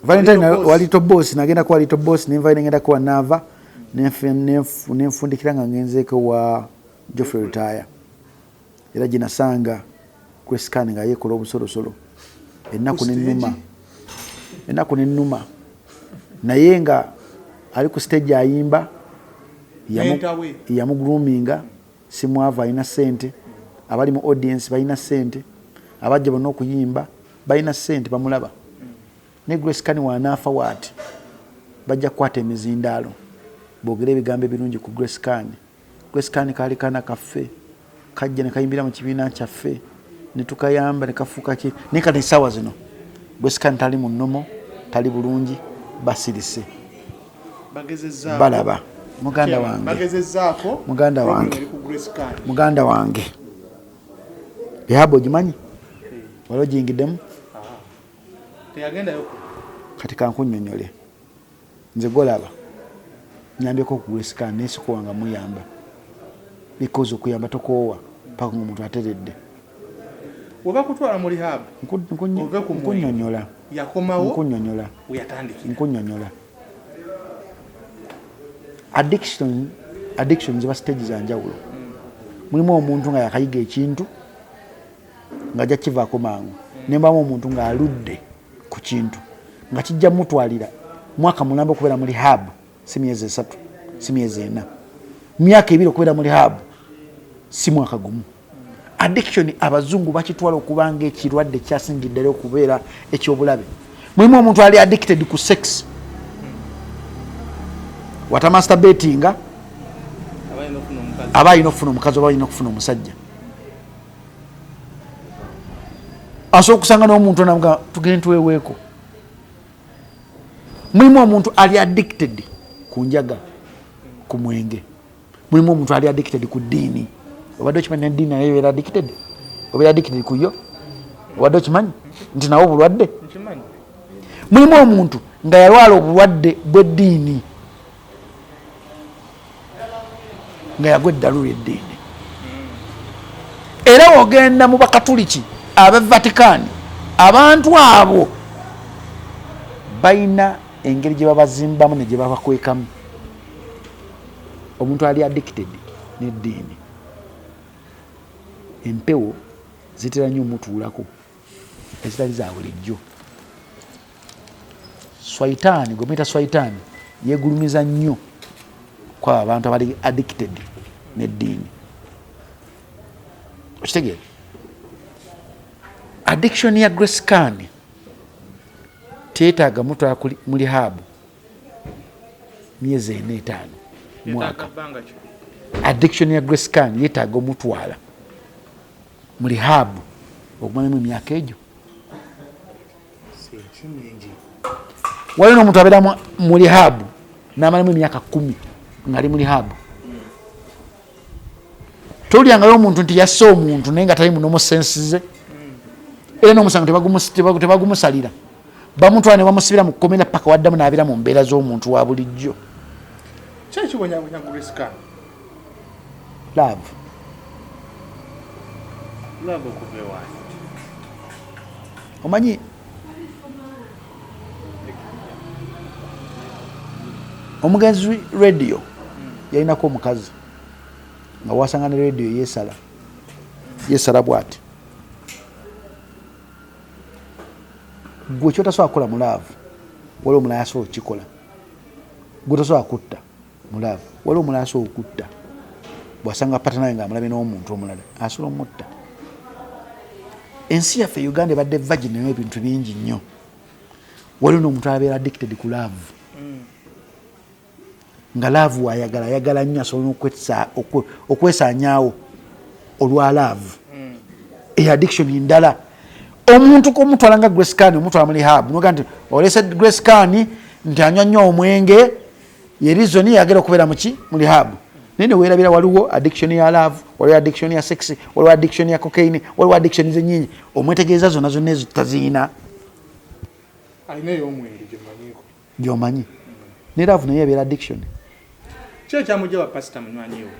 Valentine walito boss nagenda kwa walito boss nimva ngenda kwa Nava nenfundikira nga ngenzeko wa Geoffrey Retire era jina sanga kwe scan nga yekola obusolosolo ennaku n'ennuma naye nga ali ku stage ayimba yamugruminga simwava alina sente abali mu audience balina sente abajja bonna okuyimba balina sente bamulaba ne Grace Kani wanaafa waati bajja kukwata emizindaalo boogera ebigambo ebirungi ku Grace Kani. Grace Kani kaali kaana kaffe kajja ne kayimbira mu kibiina kyaffe ne tukayamba ne kafuuka ki naye kati essaawa zino Grace Kani tali mu nnomo tali bulungi basirise balaba muganda wange Yabo ogimanyi wali ogiyingiddemu kati kankunnyonnyole nze golaba nyambyeko ku Grace Kani nesikowa nga muyamba because okuyamba tokoowa paka omuntu ateredde oba kutwala mu rehab nkunnyonnyola yakomawo nkunnyonnyola addiction ziba stage za njawulo mulimu omuntu nga yakayiga ekintu nga ajja kivaako mangu nembamu omuntu nga aludde ku kintu nga kijja mutwalira mwaka mulamba okubeera mu rehab si myezi 3 si myezi 4 myaka 2 okubeera mu rehab si mwaka gumu. Addiction abazungu bakitwala okubanga ekirwadde kyasingiddere okubeera ekyobulabe. Mulimu omuntu ali addicted ku sex wata masturbatinga aba alina okufuna omukazi oba alina okufuna omusajja asobola okusanga n'omuntu namuga tugende tuweweeko. Mulimu omuntu ali addicted ku njaga ku mwenge. Mulimu omuntu ali addicted ku ddiini. Obadde okimanyi eddiini nayo ebeera addicted obeera addicted ku yo obadde okimanyi nti nawo obulwadde. Mulimu omuntu nga yalwala obulwadde bw'eddiini nga yagwa eddalu ly'eddiini. Era ogenda mu bakatuliki abe Vatican abantu abo balina engeri gye babazimbamu ne gye babakwekamu. Omuntu ali addicted n'eddiini empewo zitera nnyo omutuulako ezitali za bulijjo. Swaitaani gometa swaitaani yeegulumiza nnyo kwa abantu abali addicted n'eddiini. Okitegeera addiction ya Grace Kani teetaaga mutwala mu rehab myezi 4-5 mwaka. Addiction ya Grace Kani yeetaaga omutwala mu rehab okumalamu emyaka egyo. Waliwo n'omuntu abeera mu rehab n'amalamu emyaka 10 ng'ali mu rehab. Tolyangayo omuntu nti yasse omuntu naye nga tali munomo sensize era n'omusango tebagumusalira bamutwala ne bamusibira mu kkomera paka waddamu n'abeera mu mbeera z'omuntu wa bulijjo. Kyekibonyabonya Grace Kani love okuva omanyi omugenzi radio yalinako omukazi nga wasanga ne radio yesala bwati gwe kyotasobola kukola mu love waliwo omulala asobola okukikola gwe tosobola kutta mu love waliwo omulala asobola okutta bwasanga patanawe nga amulabe n'omuntu omulala asobola omutta. Ensi yaffe Uganda ebadde virgin nayo ebintu bingi nnyo. Waliwo n'omuntu abeera addicted ku love nga love ayagala nnyo asobola okwesaanyaawo olwa love. Addiction ndala omuntu kumutwala nga Grace Kani omutwala mu rehab noga nti olese Grace Kani nti anywa nnyo omwenge ye reason yagera okubeera mu rehab. Nene weerabira waliwo addiction ya love, waliwo addiction ya sex, waliwo addiction ya cocaine, waliwo addiction z'ennyingi. Omwetegeeza zonna ezo taziina. Alina ey'omwenge gy'omanyi. Ne love naye ebeera addiction. Kyo kyamujja wa pastor munywanyiwo.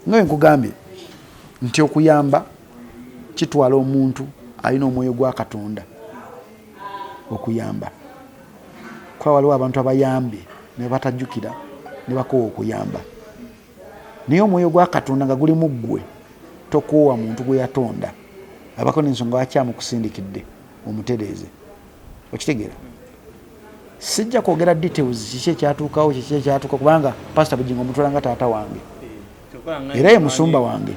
Nga nkugambye nti okuyamba kitwala omuntu alina omwoyo gwa Katonda okuyamba. Kwa waliwo abantu abayambye ne batajjukira ne bakoowa okuyamba. Naye omwoyo gwa Katonda nga guli mu ggwe tokoowa muntu gwe yatonda. Abako n'ensonga bakyamukusindikidde omutereeze. Okitegeera? Sijja kwogera details kiki ekyatuukawo kiki ekyatuuka kubanga Pastor Bugingo mutwala nga taata wange era ye musumba wange.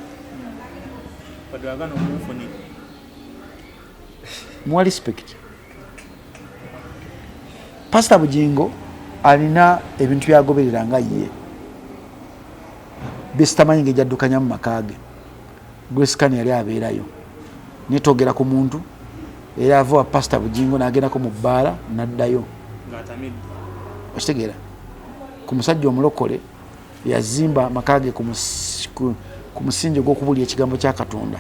Muwa respect. Pastor Bugingo alina ebintu byagoberera nga ye besitamanyi ng'ejaddukanya mu maka ge. Grace Kan yali abeerayo netogera ku muntu era ava wa Pastor Bugingo n'agendako mu bbaala n'addayo. Okitegeera? Ku musajja omulokole yazimba amaka ge ku musingi gw'okubulya ekigambo kya Katonda.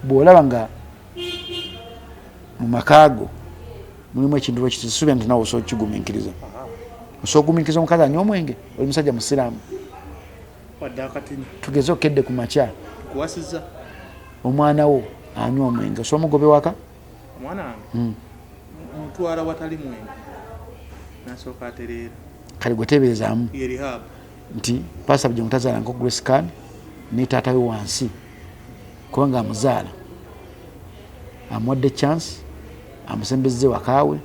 Bw'olaba nga mu maka go mulimu ekintu bwe kitisuubira nti nawe osobola okukigumiikiriza. Osobola okugumiikiriza omukazi anywa omwenge oli musajja musiraamu. Tugeze okedde ku makya omwana wo anywa omwenge osobola mugobe waka? Omwana wange mutwala watali mwenge nasooka atereera. Kale gwe teeberezaamu nti Pastor Bugingo tazaala nko Grace Kan ne taata we wansi kubanga amuzaala amuwadde chance amusembezze wakaawe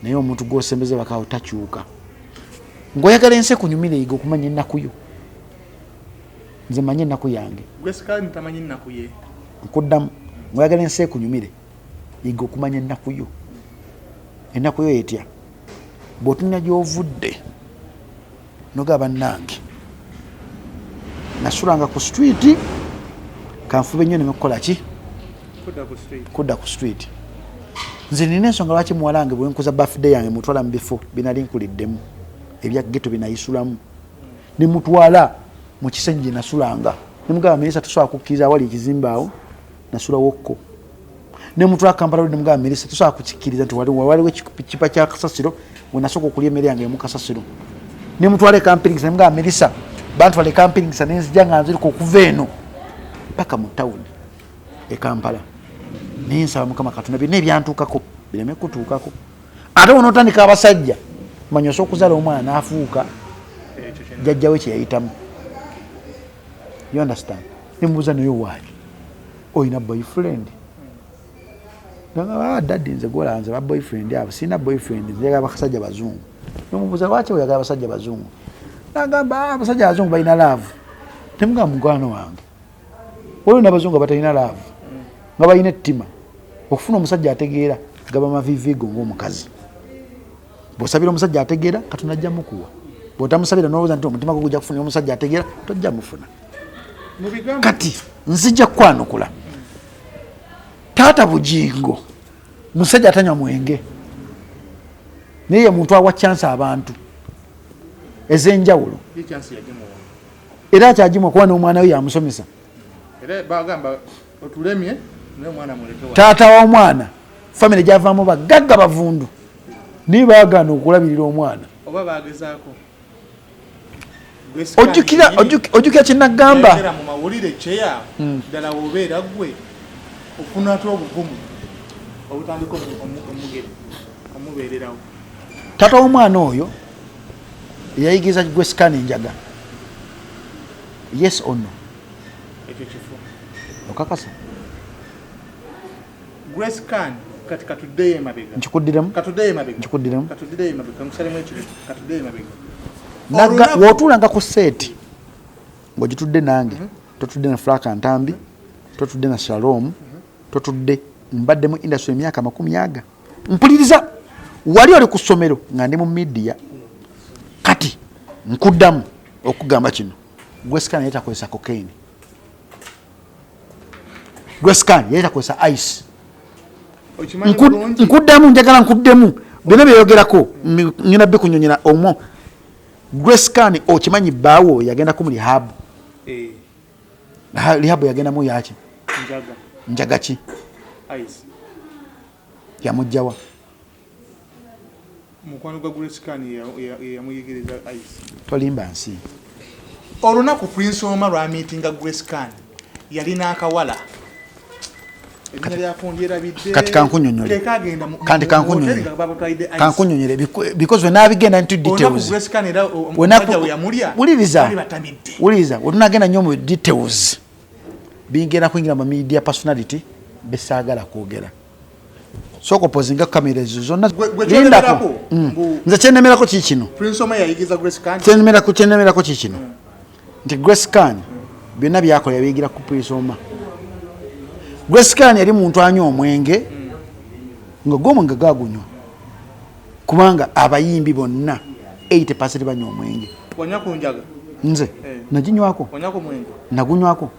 naye omuntu gw'osembezze wakaawe takyuka. Ng'oyagala ensi ekunyumira yiga okumanya ennaku yo. Nze manye ennaku yange. Grace Kan tamanyi ennaku ye. Nkuddamu ng'oyagala ensi ekunyumire yiga okumanya ennaku yo. Ennaku yo etya? Bw'otunnya gy'ovudde nogaba bannange nasulanga ku street kanfube nnyo nemekukola ki? Kudda ku street. Nze nina ensonga lwaki muwalange bwe nkuza birthday yange mutwala mu bifo binali nkuliddemu ebya ghetto binayisulamu ne mutwala mu kisenyi gye nasulanga ne mugaba Melissa tosobola kukkiriza awali ekizimbe awo nasula wokko ne mutwala Kampala ne mugaba Melissa tosobola kukikkiriza nti waliwo ekipa kya kasasiro we nasooka okulya emmere yange emu kasasiro ne mutwala ekampingisa ne mugaba Melissa bantwala ekampingisa ne nzija nga nzirika okuva eno paka mu tawuni e Kampala. Naye nsaba Mukama Katonda byonna ebyantuukako bireme kutuukako. Ate wonootandika abasajja manya osobola okuzaala omwana n'afuuka jjajjawe kye yayitamu. You understand? Ne mubuuza naye waali oyina boyfriend? Nagamba daddy nze golanze ba boyfriend abo sina boyfriend nze njagala abasajja bazungu. Ne mubuuza lwaki oyagala abasajja bazungu? Nagamba abasajja bazungu balina love. Temugamba mukwano wange olwo n'abazungu batalina love nga balina ettima okufuna omusajja ategeera gaba mavivigo ng'omukazi. Bw'osabira omusajja ategeera Katonda ajja mukuwa. Bw'otamusabira n'olowooza nti omutima gwo gujja kufunira omusajja ategeera tojja mufuna. Kati nzija kwanukula taata Bugingo musajja atanywa mwenge naye muntu awa chance abantu ez'enjawulo era akyagimu okuba n'omwana we yamusomesa. Taata w'omwana famire gyavaamu bagagga bavundu naye baagaana okulabirira omwana. Ojjukira kyenagamba mu mawulire kyeya ddala wobeera ggwe ofuna ate obuvumu obutandika omubeererawo. Taata w'omwana oyo yayigiriza Grace Kan enjaga. Yes or no? Ekyo kifo okakasa Grace Kan kati katuddeyo emabega. Nkikuddiramu? Katuddeyo emabega. Nkikuddiramu? Katuddeyo emabega. Musalemu ekiro katuddeyo emabega. W'otuulanga ku seeti ng'ogitudde nange totudde na Flaka Ntambi totudde na Shalom totudde mbadde mu industry emyaka 40 mpuliriza wali oli ku ssomero nga ndi mu media kati nkuddamu okugamba kino Grace Kan yali takozesa cocaine. Grace Kan yali takozesa ice. Nkuddamu njagala nkuddemu byonna byeyogerako ngenda bbe kunyonyera omwo. Grace Kan okimanyi bbaawo yagenda ku mu rehab. Rehab yagendamu yaki? Njaga ki? Ice. Yamugjawa. Mukwano gwa Grace Kan yamuyigiriza ice. Tolimba nsi. Olunaku Prince Omar lwa meetinga Grace Kan yalina akawala kati kankunyonyole because when nabigenda into details wuliriza wetunagenda nnyo mu details bingenda kuyingira mu media personality besaagala kwogera soko pozinga kamera ezo zonna lindako nze kyenemerako kikino kyenemerako kikino nti Grace Khan byonna byakola yabiyigira ku Prince Omar. Grace Khan yali muntu anywa omwenge nga gw'omwenge gagunywa kubanga abayimbi bonna 80% banywa omwenge. Nze naginywako nagunywako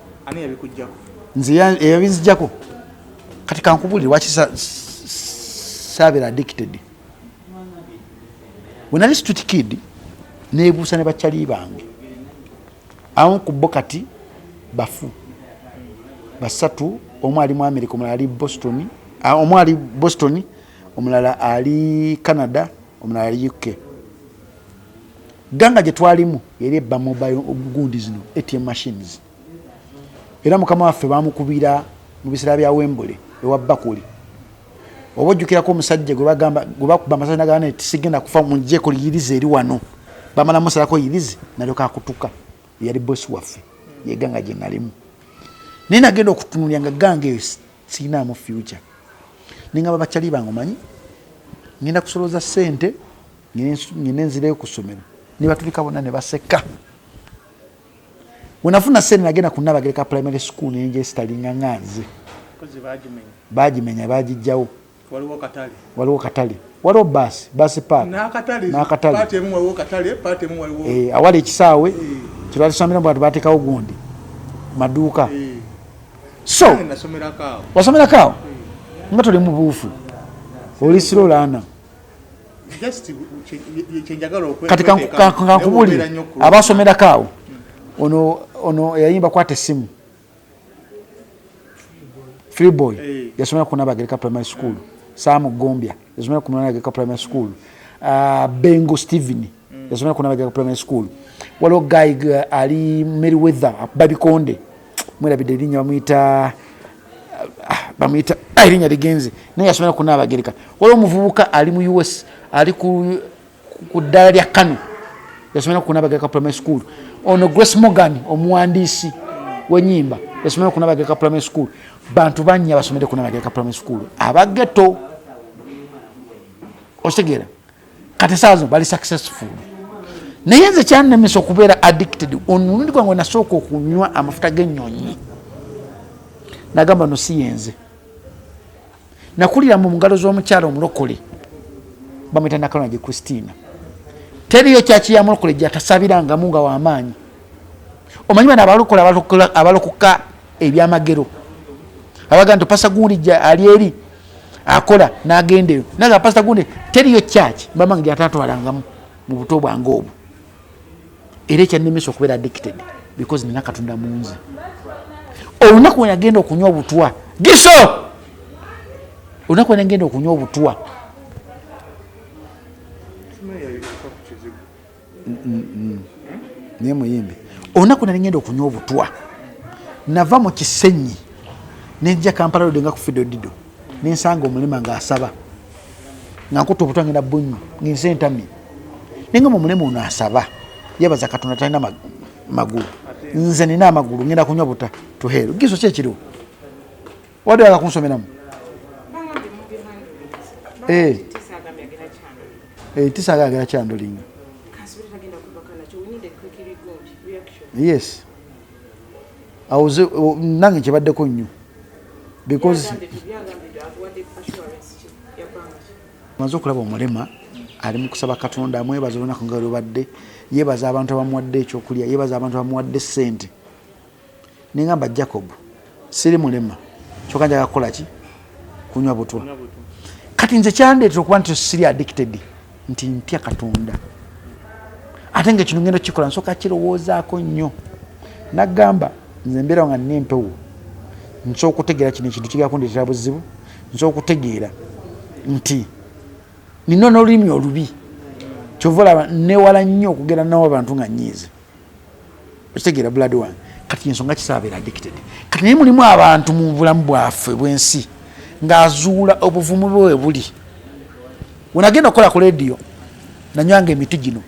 nze eyabinzijjako kati kankubulire waki sabeera addicted. Bwe nali street kid neebuusa ne bakyali bange abamu ku bo kati bafu basatu, omu ali mu America omulala ali Boston, omu ali Boston omulala ali Canada omulala ali UK. Ganga gye twalimu yali ebba mobile gundi zino ATM machines era mukama waffe bamukubira mu biseera bya Wembley ewa Bakuli. Oba ojjukirako omusajja gwe bakuba amasasi nagamba nti sigenda kufa mungyeko liyirize eri wano bamala musalako yirize nalyoka akutuka yali bosi waffe yeganga gye nalimu. Naye nagenda okutunulya nga ganga eyo sirinaamu future. Ningamba bakyali bange omanyi ngenda kusolooza ssente ngenda enzireyo ku ssomero ne batulika bonna ne baseka. Bwe nafuna ssente nagenda ku Nabagereka primary school nenje esitalinga nganze bagimenya bagijjawo. Waliwo katale waliwo basi park n'akatale awali ekisaawe kyebatusomeramo bwatu bateekawo gundi maduuka. So wasomerako nga toli mu buufu oli sirolaana kati kankubulire abasomerako awo ono yayimba kwata essimu Freeboy yasomera ku Nabagereka primary school. Sam Gombia yasomera ku Nabagereka primary school. Bengo Steven yasomera ku Nabagereka primary school. Waliwo guy ali Meriwether Babikonde mwirabidde erinnya bamuyita erinnya ligenze naye yasomera ku Nabagereka. Waliwo omuvubuka ali mu US ali ku ddala lya Kano yasomera ku Nabagereka primary school. Ono Grace Morgan omuwandiisi w'ennyimba yasomera ku Nabagereka primary school. Bantu bannya basomere ku Nabagereka primary school abageto osegeera kati saazo bali successful. Naye nze kyannemesa okubeera addicted omulundi gwange nasooka okunywa amafuta g'ennyonyi nagamba no si yenze nakulira mu ngalo z'omukyala omulokole bamwita Nakalonagi Christina. Teriyo kyaki ya mulokole gyatasabirangamu nga w'amaanyi. Omanyi bano abalokoka ebyamagero abaga nti pasa gundi ali eri akola n'agendeyo naga pasa gundi teriyo kyaki bamanga gyatatwalangamu mu buto bwange obwo. Era ekyannemesa okubeera addicted because nina Katonda mu nze. Olunaku we nagenda okunywa obutwa giso olunaku we nagenda okunywa obutwa naye muyimbi olunaku nagenda okunywa obutwa nava mu Kisenyi nejja Kampala Road nga ku Fido Dido nensanga omulema ng'asaba nga nkuta obutwa ngenda Bunyu nginsentami nenga omulema ono asaba yebaza Katonda talina magulu nze nina amagulu ngenda kunywa buta tuheero giso ki ekiriwo wadde wala kunsomeramu tisagagera kyandolinga yes awuze nange kyebaddeko nnyo because maze okulaba omulema ali mu kusaba Katonda amwebaza olunaku nga lubadde yebaza abantu abamuwadde ekyokulya yebaza abantu abamuwadde ssente. Nengamba Jacob siri mulema kyokka njaga kukola ki kunywa butwa. Kati nze kyandeetera okuba nti siri addicted nti ntya Katonda ate nga kino ngendo kikola nsooka kirowoozaako nnyo nagamba nze mbeera nga nina empewo nsobola okutegeera kino ekintu kigenda kundeetera buzibu nsobola okutegeera nti nina n'olulimi olubi kyova olaba newala nnyo okugenda nawo abantu nga nyiize okitegeera blood wange kati ensonga kisabeera addicted kati naye mulimu abantu mu bulamu bwaffe bwensi ng'azuula obuvumu bwe buli wenagenda okukola ku lediyo nanywanga emiti gino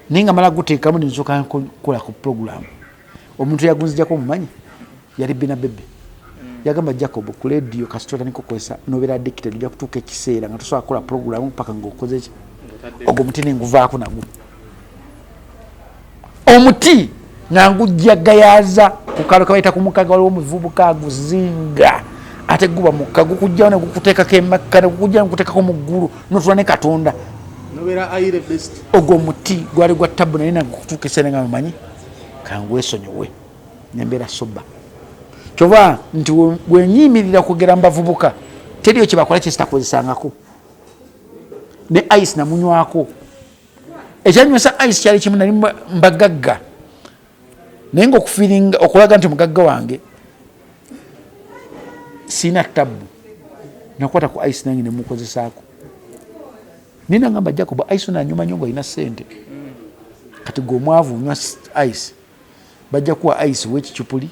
naye nga mala guteekamu nensoka nkola ku puroguramu omuntu yagunzijako mumanyi yali bina bebe yagamba Jacob ku lediyo kasitota nikokozesa nobeera addicted ojja kutuuka ekiseera nga tosobola kukola puroguramu paka ngaokoze ki ogwo omuti nenguvaako nagwo omuti nga ngujjagayaza ku kalo kabaita ku mukaga waliwo omuvubuka aguzinga ate guba mukka gukujjawo ne gukuteekako emakka ne gukujjawo ne gukuteekako mu ggulu notula ne Katonda ogwo omuti gwali gwa ttabu naye nagukutuuka ekiseera nga mumanyi kangwesonyiwe nembeera soba kyova nti bwenyimirira kugera mubavubuka teriyo kyebakola kyesitakozesangako ne ice namunywako ekyanywesa ice kyali kimu nali mbagagga naye nga okufiringa okulaga nti mugagga wange siina tabu nakwata ku ice nange nemukozesaako nina ngamba Jacob ice nanyuma nyongo ina sente kati gomwavu nywa ice bajja kuwa ice wekicupuli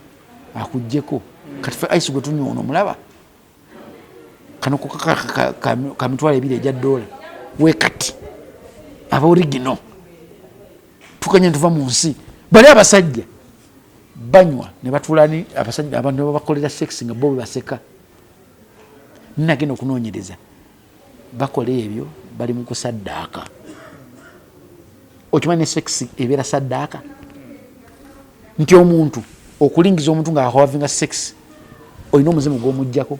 akujjeko kati fe ice gwe tunywa ono mulaba kano kamitwala ebiri ejja $1 wekati aba original tukanye ntuva mu nsi bali abasajja banywa ne batulani abasajja abantu babakolera sex nga bo baseka ninagenda okunoonyereza bakola ebyo bali mu kusaddaaka okimanyi sex ebeera saddaaka nti omuntu okulingiza omuntu nga ahavinga sex olina omuzimu gw'omuggyako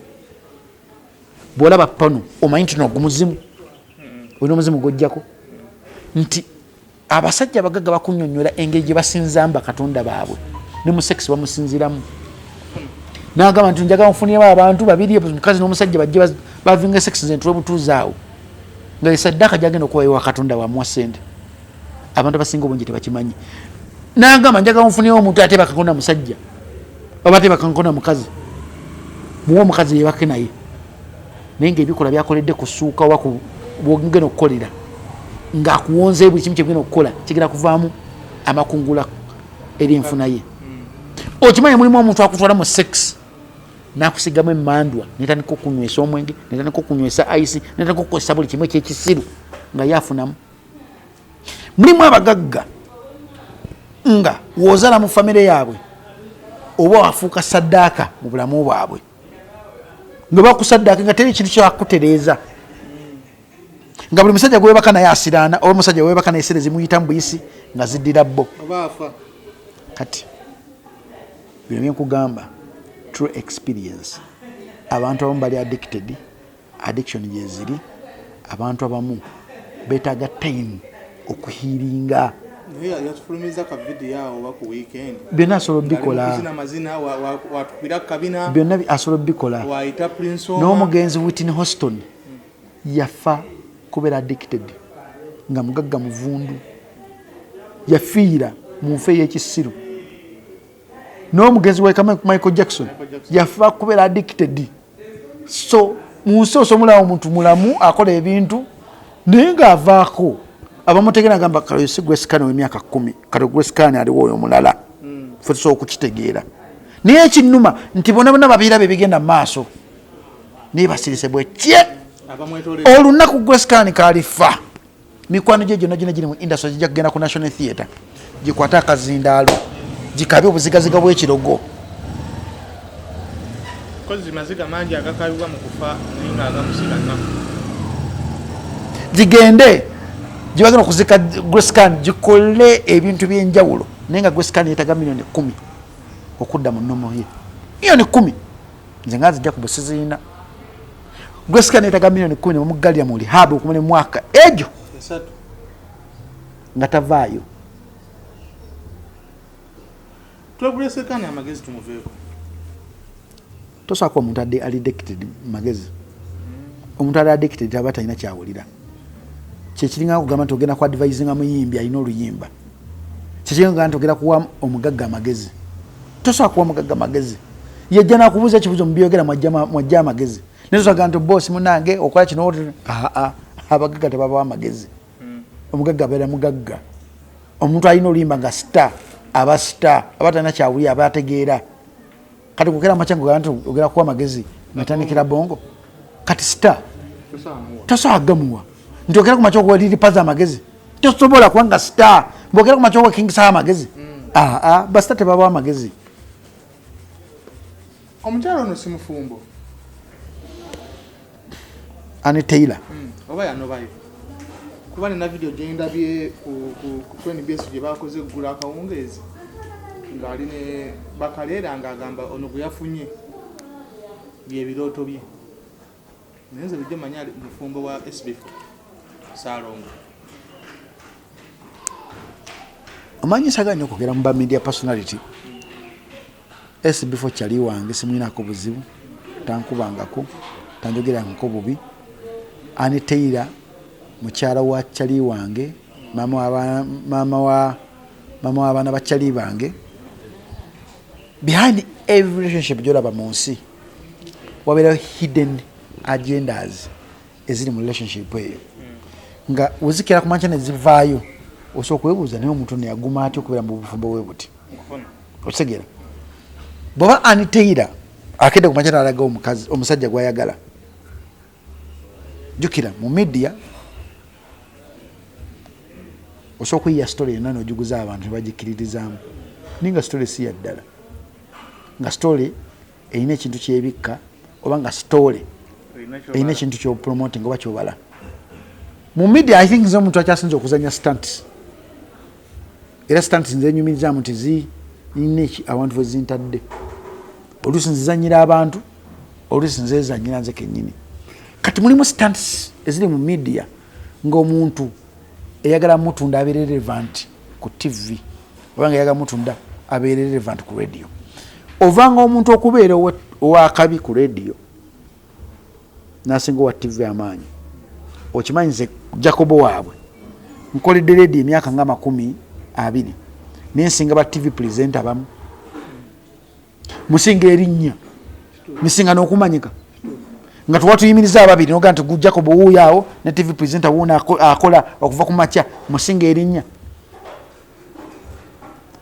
bwolaba pano omanyi nti nogumuzimu olina omuzimu gw'ojjako nti abasajja abagagga bakunyonnyola engeri gye basinzamba Katonda baabwe ne mu sex bamusinziramu n'agamba nti njagala nfuniremu abantu babiri omukazi n'omusajja bajje bavinga sex nze ntule butuuzi awo nga esaddaaka gyagenda okuba ewa Katonda wamuwa ssente abantu abasinga obungi tebakimanyi n'agamba njagala nfuniremu omuntu ate bakakonda musajja oba ate bakakonda mukazi muwe omukazi yebake naye naye ngaebikola byakoledde kusuuka oba bwogenda okukolera ng'akuwonze buli kimu kyegenda okukola kigenda kuvaamu amakungula eri enfuna ye okimanyi mulimu omuntu akutwala mu sex n'akusigamu emmandwa netandika okunywesa omwenge netandika okunywesa ice netandika okukozesa buli kimu ekyekisiru nga yafunamu mulimu abagagga nga wozala mu famire yaabwe oba wafuuka saddaaka mu bulamu bwabwe nga bakusaddaaka nga teri kintu kyakutereeza nga buli musajja gwebaka naye asiraana oba musajja webaka naye esere zimuyita mu buyisi nga ziddira bbo kati bino byenkugamba true experience abantu abamu bali addicted addiction gyeziri abantu abamu betaaga time okuhiringa byonna asobola bikola byonna asobola bikola n'omugenzi Whitney Houston yafa kubeera addicted nga mugagga muvundu yafiira mu nfe y'ekisiru n'omugenzi wa Michael Jackson yafa kubeera addicted so mu nsi osomulawo omuntu mulamu akola ebintu naye ng'avaako abamutegera agamba kale si Grace Kane w'emyaka 10 kale Grace Kane aliwo oyo mulala ffe tusobola okukitegeera naye ekinnuma nti bonna babiira be bigenda mu maaso naye basirise bwe kye olunaku Grace Kane kalifa mikwano gye gyonna giri mu industry gijja kugenda ku National Theatre gikwate akazindaalo gikabe obuzigaziga bw'ekirogo maziga mangi agakabibwa mu kufa naye nga agamusika nnaku gigende gibagenda okuzika Grace Kane gikole ebintu by'enjawulo naye nga Grace Kane yeetaga million 10 okudda mu nnomo ye million 10 nze nga zijja kubusizina Grace Kane yeetaga million 10 bamugalira mu rehab okumala emwaka egyo nga tavaayo Grace Kane amagezi tumuveeko tosaako omuntu ali addicted magezi omuntu ali addicted aba talina kyawulira kyekiringa kugamba nti ogenda ku advisinga muyimbi alina oluyimba kyekiringa nti ogenda kuwa omugagga amagezi tosaako kuwa omugagga amagezi yejja nakubuuza ekibuuzo mubyogera mwajja amagezi naye tosaga nti boosi munange okola kino abagagga tebabawa amagezi omugagga abeera mugagga omuntu alina oluyimba nga star aba star abatana kyawuli abategeera kati kukera machango gantu ogera kuwa magezi natandikira bongo kati star tasaagamuwa ndogera ku machoko liri paza amagezi tosobola kwanga star mbogera ku machoko king sa amagezi basta tebaba amagezi omukyalo ono simufumbo Annie Taylor oba yanobayo kuba nina video gyendabye ku NBS gye bakoze eggula akawungeezi ng'ali ne Bakaleera ng'agamba ono gwe yafunye byebirooto bye naye nze bijja manya mufumbo wa SB4 Saalongo omanyisa nnyo okugera mu ba media personality SB4 kyali wange simuyinako buzibu tankubangako tanjogerangako bubi Annie Taylor mukyala wa kyali wange mama wa bana bakyali bange behind every relationship gyolaba mu nsi wabeerawo hidden agendas eziri mu relationship eyo nga wezikira ku mancha nezivaayo osobola okwebuuza naye omuntu neyaguma atya okubeera mu bufumbo bwe buti otegera bw'oba Annie Taylor akedde ku mancha nalaga omusajja gwayagala jukira mu media osobola okuyiya story yonna n'ojuguza abantu nebagikiririzaamu naye nga story si yaddala nga story erina ekintu kyebikka oba nga story erina ekintu kyopromoting oba kyobala mu media I think nze omuntu akyasinza okuzanya stunts era stunts nze enyumirizaamu nti zirina abantu we zintadde oluusi nzizanyira abantu oluusi nzezanyira nze kennyini kati mulimu stunts eziri mu media ng'omuntu eyagala mutunda abeere relevant ku TV oba nga eyagala mutunda abeere relevant ku radio ovanga omuntu okubeera owakabi ku radio nasinga owa TV amaanyi okimanyi nze Jacobo waabwe nkoledde radio emyaka nga 20 nensinga ba TV presenter bamu musinga erinnya misinga n'okumanyika nga tuwatuyimiriza ababiri noga nti Jacobo wuuyaawo ne TV presenter wuuna akola okuva ku makya musinga erinnya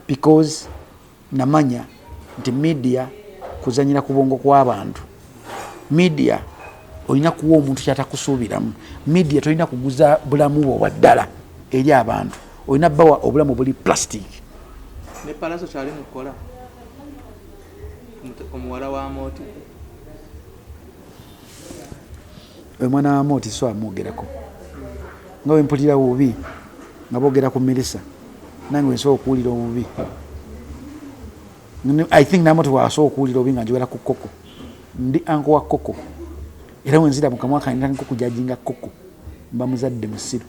because namanya nti media kuzanyira ku bwongo kw'abantu media olina kuwa omuntu kyatakusuubiramu media tolina kuguza bulamu bwo waddala eri abantu olina bawa obulamu buli plastic ne Palaso kyali mukola omuwala wa Mooti omwana wa Mooti so amwogerako nga wempulira bubi nga boogera ku Melissa nange wensobola okuwulira obubi I think Namooti wasobola okuwulira obubi nga njogera ku Koko ndi anko wa Koko era wenzira mukamwa kange nko kujajinga Koko mba muzadde musiru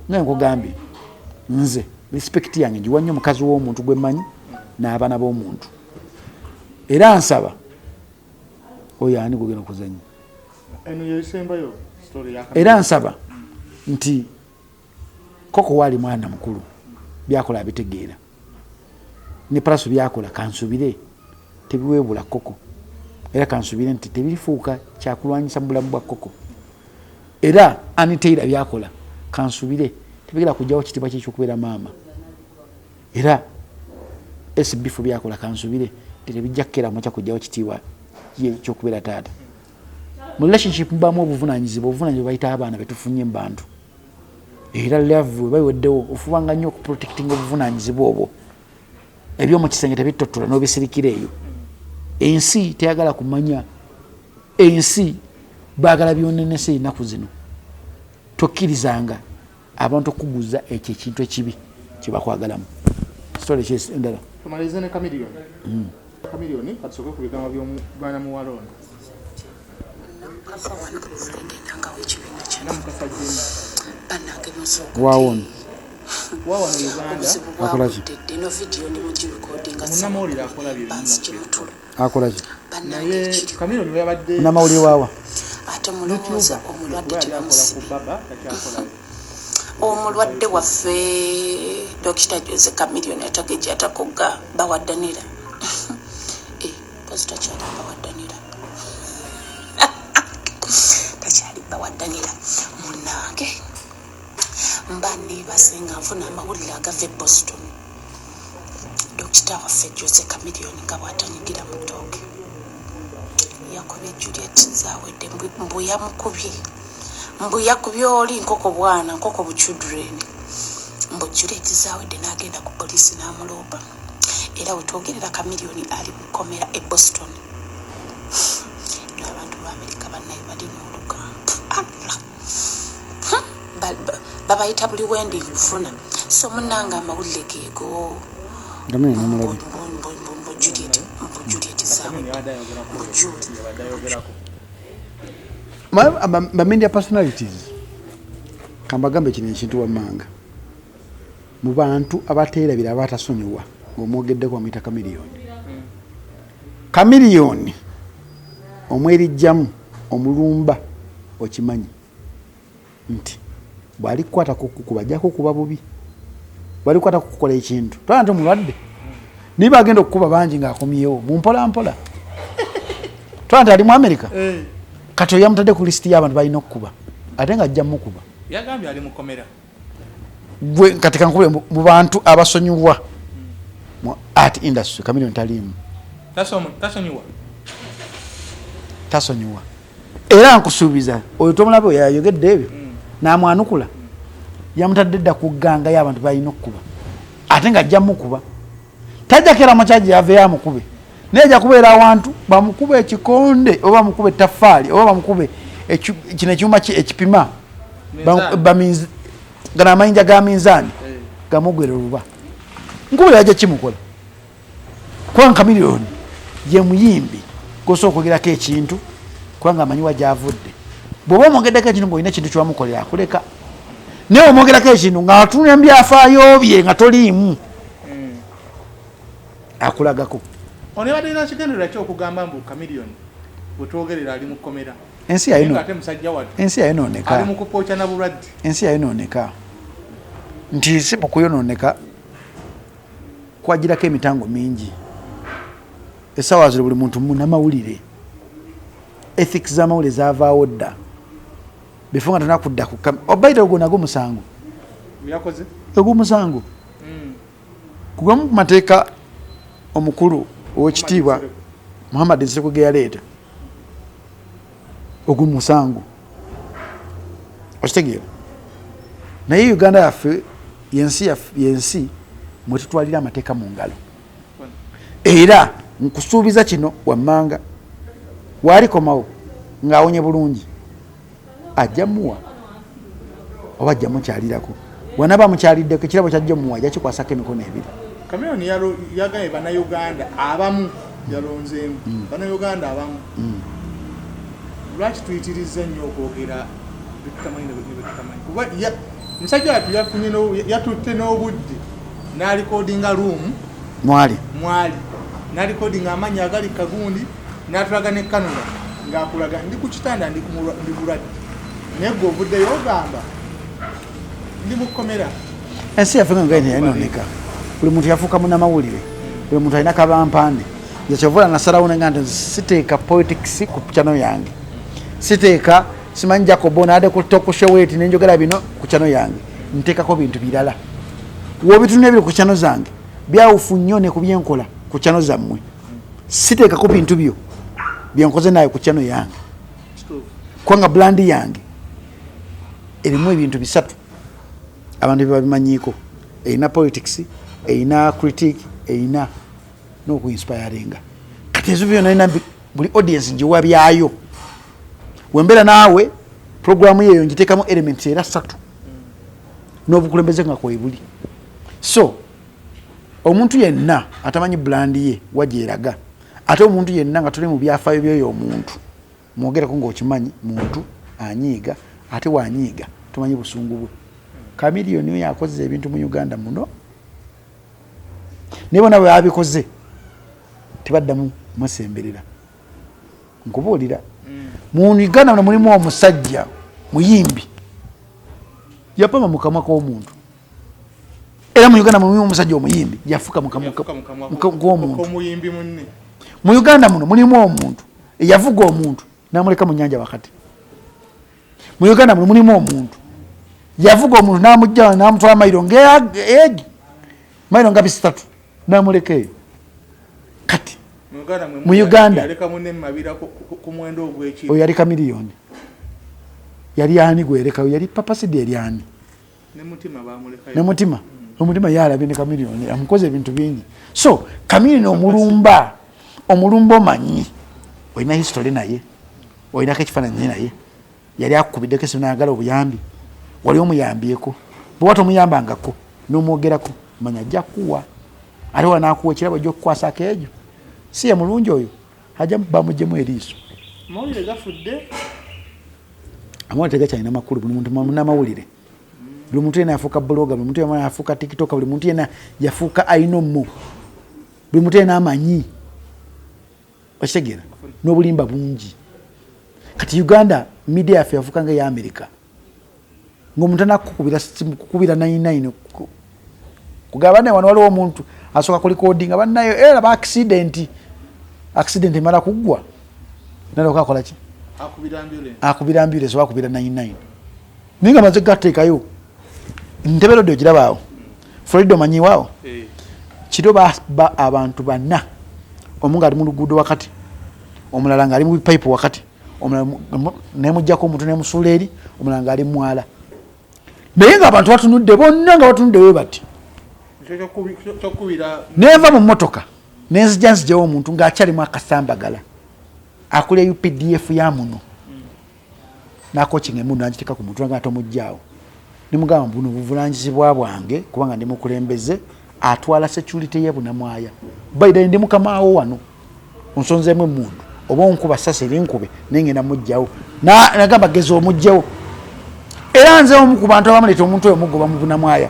naye nkugambye nze respect yange njiwa nnyo mukazi w'omuntu gwe mmanyi n'abaana b'omuntu era nsaba oyo ani gugenda okuzanya era nsaba nti Koko waali mwana mukulu byakola abitegeera ne Palaso byakola kansubire tebiweebula Koko era kansubire nti tebirifuuka kyakulwanyisa mu bulamu bwa Koko era Annie Taylor byakola kansubire tebigera kujjawo kitibwa ky'ekyokubeera maama era SB4 byakola kansubire tebijja kukera mukya kujjawo kitiibwa ky'okubeera taata mu relationship mbamu obuvunanyizibwa bayita abaana betufunye mu bantu era love bayiweddewo ofubanga nnyo okuprotecting obuvunanyizibwa obwo ebyomu kisenge tebitottola n'obisirikira eyo ensi teyagala kumanya ensi baagala byonenesa ennaku zino tokkirizanga abantu okuguza ekyo ekintu ekibi kyebakwagalamu story endala tumalize ne Chameleone katusoke ku bigambo by'omwana muwala ono waawona Uganda akolaki naye Chameleone yabadde namawulire waawa ate mulowooza omulwadde omulwadde waffe Dr. Jose Chameleone atageja atakoga bawaddanira pastor Charlie bawaddanira tachali bawaddanira munange mbani basenga nfuna amawulire agava Boston kitawaffe Jose Chameleone nga bw'atanyigira mu ttooke yakubye Juliet Zawedde mbu yakubye oli nkoko bwana nkoko buchildren mbu Juliet Zawedde n'agenda ku poliisi n'amuloopa era wetwogerera Chameleone ali mu kkomera e Boston n'abantu ba Amerika bannaye bali n'olugamba babayita buli wendi lufuna so munnanga amawulire geego Juliet Zawedde ba media personalities kambagambe kino ekintu wammanga mu bantu abateerabira abatasonyiwa ng'omwogeddeko bamuyita Chameleone omwerijjamu omulumba okimanyi nti bw'alikwata kukuba ajjako okuba bubi bw'alikwata kukukola ekintu twala nti omulwadde niba agenda okukuba bangi ng'akomyewo mumpolampola twala nti ali mu America kati yamutadde ku lisiti y'abantu balina okukuba ate nga ajja mukuba yagambye ali mukomera gwe kati kankubule mu bantu abasonyiwa mu art industry Chameleone taliimu tasonyiwa era nkusuubiza oyo tomulaba oyo yayogedde ebyo n'amwanukula yamutadde dda ku gganga y'abantu balina okukuba ate nga ajja mukuba tajja kera mukyagi yave yamukube naye ajja kubeera awantu bamukube ekikonde oba bamukube ettaffaali oba bamukube kino ekyuma ekipima gana amayinja ga minzaani gamugwera oluba nkubira ajja kimukola kubanga Chameleone ye muyimbi gosa okwogerako ekintu kubanga amanyiwa gyavudde bw'oba omwogeddeko ekintu ng'olina ekintu kyewamukolera akuleka naye omwogerako ekintu ng'atunula mubyafaayo bye nga toliimu akulagako ono yabadde kigendererwa ki okugamba mbu Chameleone bwetwogerera ali mu kkomera ensi yayonooneka ali mu kupookya na bulwadde ensi yayonooneka nti si mu kuyonooneka kwagirako emitango mingi essaawa zino buli muntu munamawulire ethics z'amawulire zaavaawo dda befo nga tonakudda obaita ogwo nagwo musango yakoze ogw'omusango kugwamu ku mateeka omukulu ow'ekitiibwa Muhammad Nseko ge yaleeta ogw'omusango okitegeera naye Uganda yaffe yensi mwetutwalira amateeka mu ngalo era nkusuubiza kino wammanga walikomawo ng'awonye bulungi ajja muwa oba ajja mukyalirako wanaba mukyaliddeko ekirabo kyajja muwa ajja kikwasako emikono ebiri Chameleone yagaye bannayuganda abamu yalonzeemu bannayuganda abamu lwaki tuyitiriza nnyo okwogera betutamanyi nebetutamanyi kuba musajja watu yatutte n'obudde n'alikodinga room mwali n'alikodinga amanyi agali kagundi n'atulaga ne kanula ng'akulaga ndi ku kitanda ndi bulwadde naye gwe ovuddeyo ogamba ndi mu kkomera ensi yaffe nga ngaine yayonooneka buli muntu yafuuka munnamawulire buli muntu alina kabampande yakyovula nasalawo nenga nti siteeka politics ku channel yange siteeka simanyi Jacobo naade ku tokusheweti nenjogera bino ku channel yange nteekako bintu birala wobitunula ebiri ku channel zange byawufu nnyo ne ku byenkola ku channel zammwe siteekako bintu byo byenkoze naye ku channel yange kubanga brandi yange erimu ebintu bisatu abantu bebabimanyiiko erina politics erina critique erina n'okuinspiringa kati ezo byonna nina buli audience njiwa byayo wembera naawe programu yeyo njiteekamu elements era 3 n'obukulembeze nga kwebuli so omuntu yenna atamanyi brandi ye wagyeraga ate omuntu yenna nga tuli mu byafaayo byoyo omuntu mwogerako ng'okimanyi muntu anyiiga ate wanyiiga tumanyi busungu bwe Chameleone oyo akoze ebintu mu Uganda muno naye bona bwe abikoze tebaddamu mwesemberera nkubuulira mu Uganda muno mulimu omusajja muyimbi yapama mu kamwa k'omuntu era mu Uganda mulimu omusajja omuyimbi yafuka mu kamwa k'omuntu mu Uganda muno mulimu omuntu eyavuga omuntu n'amuleka mu nnyanja wakati mu Uganda muno mulimu omuntu yavuga omuntu n'amujja n'amutwala mayiro ng'egi mayiro nga 3 namuleke kati mu Uganda oyo yali kamiliyoni yali ani gwerekayo yali papasidi eryani ne mutima yalabye ne kamiliyoni amukoze ebintu bingi so kamiliyoni omulumba omanyi olina history naye olinako ekifaananyi naye yali akukubiddeko esimu nayagala obuyambi wali omuyambyeko bwe wata omuyambangako n'omwogerako manya ajja kuwa ate wanakuwa ekirabo ajja okukwasako egyo si ye mulungi oyo ajja bamuggyemu eriiso amawulire gafudde amawulire tegakyalina makulu buli muntu munamawulire buli muntu yena yafuuka bloga buli muntu yena yafuuka tiktoka buli muntu yena yafuuka ainomo buli muntu yena amanyi okitegeera n'obulimba bungi kati Uganda media yaffe yafuuka nga eya America ng'omuntu anakukubira 99 kugamba ne wano waliwo omuntu asooka kulikodinga bannayo era ba accident emala kuggwa nalyoka akola ki akubira ambulance oba akubira 99 naye nga maze gateekayo ntebero ddyo girabaawo Florida omanyiwaawo kiro ba abantu banna omu ng'ali mu luguudo wakati omulala ng'ali mu pipe wakati omulala nemuggyako omuntu nemusuula eri omulala ng'ali mwala naye ng'abantu batunudde bonna nga batunudde we bati neva mu mmotoka nenzija nzijawo omuntu ng'akyalimu akasambagala akulya UPDF ya muno nakokinga emundu nagiteeka ku muntu nga tomuggyaawo nimugamba buno buvunanyizibwa bwange kubanga ndi mukulembeze atwala security ye bunamwaya baida ndi mukamaawo wano onsonzeemu emundu oba onkuba sasa erinkube nengenda mugjawo nagamba geza omugjawo era nze omu ku bantu abamuleta omuntu oyo mugoba mu bunamwaya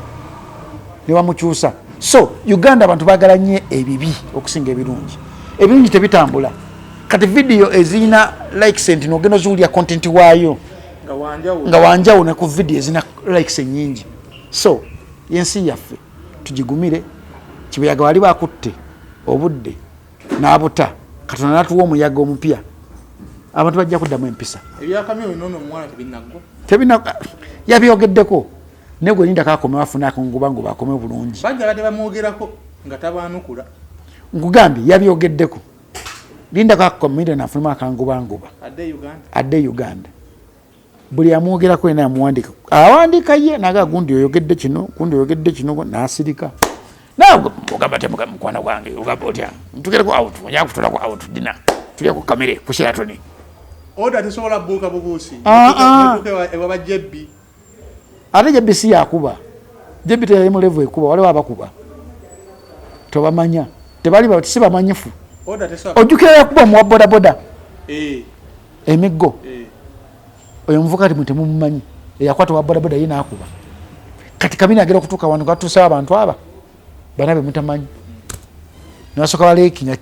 ne bamukyusa so Uganda abantu baagala nnyo ebibi okusinga ebirungi ebirungi tebitambula kati video ezina likes nogenda oziwulya content waayo nga wanjawo ne ku video ezina likes nyingi so yensi yaffe tugigumire kibuyaga wali bakutte obudde n'abuta Katonda natuwa omuyaga omupya abantu bajja kuddamu empisa yabyogeddeko naye gwe linda kakomewo afunako ngubangu bakomewo bulungi nkugambye yabyogeddeko linda kakomire nafunemu akangubanguba adde Uganda buli amwogerako yena amuwandika awandiika ye naga gundi oyogedde kino nasirika nawe ogamba temukwana gwange ogamba otya ntugereko out ojja kutulako out dina tulya ku kamere ku Sheraton oda tesobola buuka bubuusi ewaba jebbi ate jebbi si yakuba jebbi teyali mu level ekuba waliwo abakuba tobamanya tebali si bamanyifu ojjukira yakuba muwa bodaboda emiggo oyo muvuka ati mutemumumanyi eyakwata wa bodaboda ye naakuba kati kabina agera okutuuka wano gatuusawo abantu aba banabe mutamanyi nasoka balekinya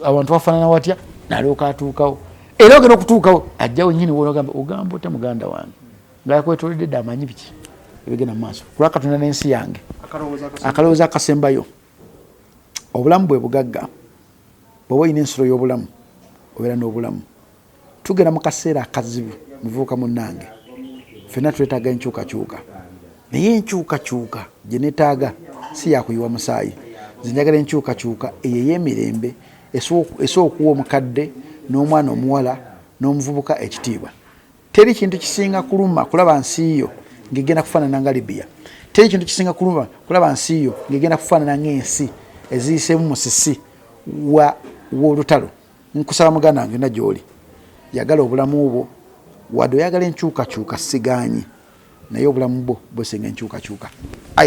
abantu bafaanana watya nalyoka atuukawo era ogenda okutuukawo ajjawo nyini ogamba otya muganda wange ngayakwetoledde dde amanyi biki ebigenda mu maaso kulwa Katonda n'ensi yange akalowooza akasembayo obulamu bwe bugagga bw'oba olina ensolo y'obulamu obeera n'obulamu tugenda mu kaseera akazibu muvubuka munnange ffenna twetaaga enkyukakyuka naye enkyukakyuka gye neetaaga si yakuyiwa musaayi nze njagala enkyukakyuka eyo ey'emirembe esobola okuwa omukadde n'omwana omuwala n'omuvubuka ekitiibwa teri kintu kisinga kuluma kulaba nsi yo ng'egenda kufaanana nga Libya teri kintu kisinga kuluma kulaba nsi yo ng'egenda kufaanana ng'ensi eziyiseemu musisi w'olutalo nkusaba muganda wange na gy'oli yagala obulamu bwo wadde oyagala enkyukakyuka sigaanyi naye obulamu bwo bwesenga enkyukakyuka